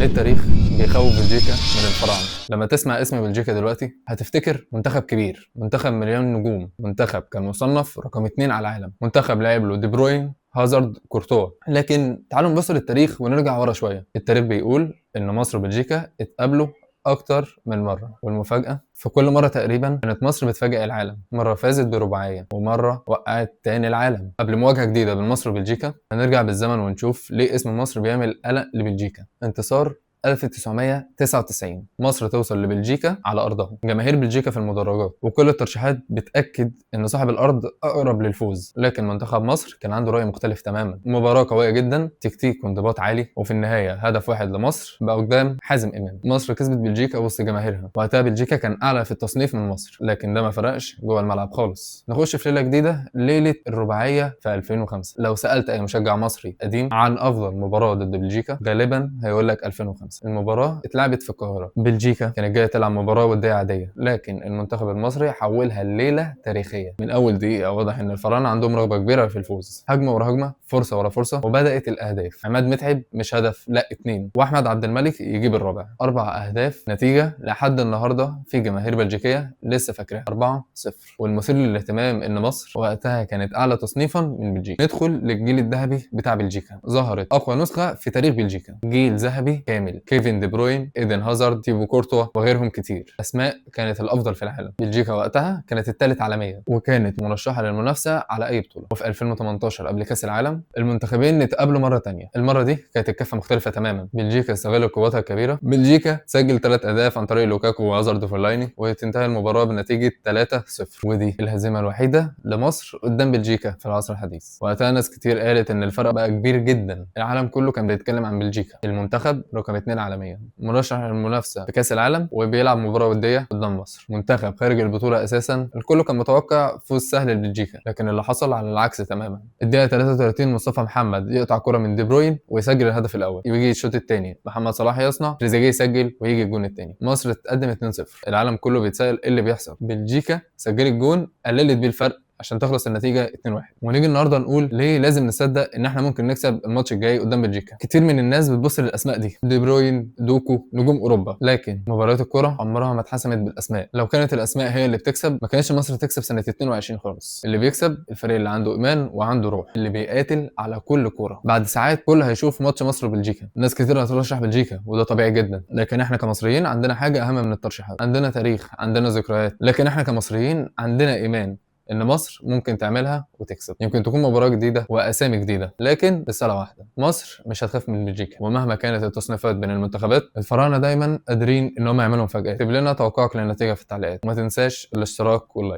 التاريخ بيخوف بلجيكا من الفراعنه. لما تسمع اسم بلجيكا دلوقتي هتفتكر منتخب كبير، منتخب مليان نجوم، منتخب كان مصنف رقم 2 على العالم، منتخب لعب له دي بروين، هازارد، كورتوا. لكن تعالوا نبص للتاريخ ونرجع ورا شويه. التاريخ بيقول ان مصر وبلجيكا اتقابلوا اكتر من مره، والمفاجاه في كل مره تقريبا كانت مصر بتفاجئ العالم. مره فازت برباعيه ومره وقعت تاني العالم. قبل مواجهه جديده بين مصر وبلجيكا هنرجع بالزمن ونشوف ليه اسم مصر بيعمل قلق لبلجيكا. انتصار 1999 مصر توصل لبلجيكا على ارضها، جماهير بلجيكا في المدرجات، وكل الترشيحات بتاكد ان صاحب الارض اقرب للفوز. لكن منتخب مصر كان عنده راي مختلف تماما. مباراه قويه جدا، تكتيك وانضباط عالي، وفي النهايه هدف واحد لمصر بقى قدام حازم امام. مصر كسبت بلجيكا وسط جماهيرها. وقتها بلجيكا كان اعلى في التصنيف من مصر، لكن ده ما فرقش جوه الملعب خالص. نخش في ليله جديده، ليله الرباعيه في 2005. لو سالت اي مشجع مصري قديم عن افضل مباراه ضد بلجيكا غالبا هيقول لك 2005. المباراه اتلعبت في القاهره. بلجيكا كانت جايه تلعب مباراه وديه عاديه، لكن المنتخب المصري حولها لليله تاريخيه. من اول دقيقه واضح ان الفراعنه عندهم رغبه كبيره في الفوز. هجمه ورا هجمه، فرصه ورا فرصه، وبدات الاهداف. عماد متعب مش هدف لا 2، واحمد عبد الملك يجيب الرابع. 4 اهداف، نتيجه لحد النهارده في جماهير بلجيكيه لسه فاكراها 4-0. والمثير للاهتمام ان مصر وقتها كانت اعلى تصنيفا من بلجيكا. ندخل للجيل الذهبي بتاع بلجيكا. ظهرت اقوى نسخه في تاريخ بلجيكا، جيل ذهبي كامل، كيفن دي بروين، ايدن هازارد، تيبو كورتوا وغيرهم كتير. اسماء كانت الافضل في العالم. بلجيكا وقتها كانت الثالث عالميا، وكانت مرشحه للمنافسه على اي بطوله. وفي 2018 قبل كاس العالم المنتخبين اتقابلوا مره ثانيه. المره دي كانت الكفه مختلفه تماما. بلجيكا استغلت قوتها الكبيره. بلجيكا سجل 3 اهداف عن طريق لوكاكو وهازارد وفولايني، وتنتهي المباراه بنتيجه 3-0. ودي الهزيمه الوحيده لمصر قدام بلجيكا في العصر الحديث. وقتها ناس كتير قالت ان الفرق بقى كبير جدا. العالم كله كان بيتكلم عن بلجيكا، المنتخب رقم 2 عالميا، مرشح للمنافسه في كاس العالم، وبيلعب مباراه وديه قدام مصر، منتخب خارج البطوله اساسا. الكل كان متوقع فوز سهل لبلجيكا، لكن اللي حصل على العكس تماما. الدقيقه 33 مصطفى محمد يقطع كره من دي بروين ويسجل الهدف الاول. يجي الشوط الثاني محمد صلاح يصنع، تريزيجيه يسجل، ويجي الجون الثاني. مصر تتقدم 2-0. العالم كله بيتساءل ايه اللي بيحصل. بلجيكا سجلت جون قللت بيه الفرق عشان تخلص النتيجه 2-1. ونيجي النهارده نقول ليه لازم نصدق ان احنا ممكن نكسب الماتش الجاي قدام بلجيكا. كتير من الناس بتبص للاسماء دي بروين، دوكو، نجوم اوروبا، لكن مباريات الكره عمرها ما اتحسمت بالاسماء. لو كانت الاسماء هي اللي بتكسب ما كانش مصر تكسب سنه 22 خالص. اللي بيكسب الفريق اللي عنده ايمان وعنده روح، اللي بيقاتل على كل كوره. بعد ساعات كل هيشوف ماتش مصر وبلجيكا. ناس كتير هترشح بلجيكا وده طبيعي جدا، لكن احنا كمصريين عندنا حاجه اهم من الترشيحات. عندنا تاريخ، عندنا ذكريات، لكن احنا كمصريين عندنا ايمان ان مصر ممكن تعملها وتكسب. يمكن تكون مباراه جديده واسامي جديده، لكن رساله واحده: مصر مش هتخاف من بلجيكا. ومهما كانت التصنيفات بين المنتخبات، الفراعنه دايما قادرين ان هم يعملوا مفاجآت. اكتب لنا توقعك للنتيجه في التعليقات، وما تنساش الاشتراك واللايك.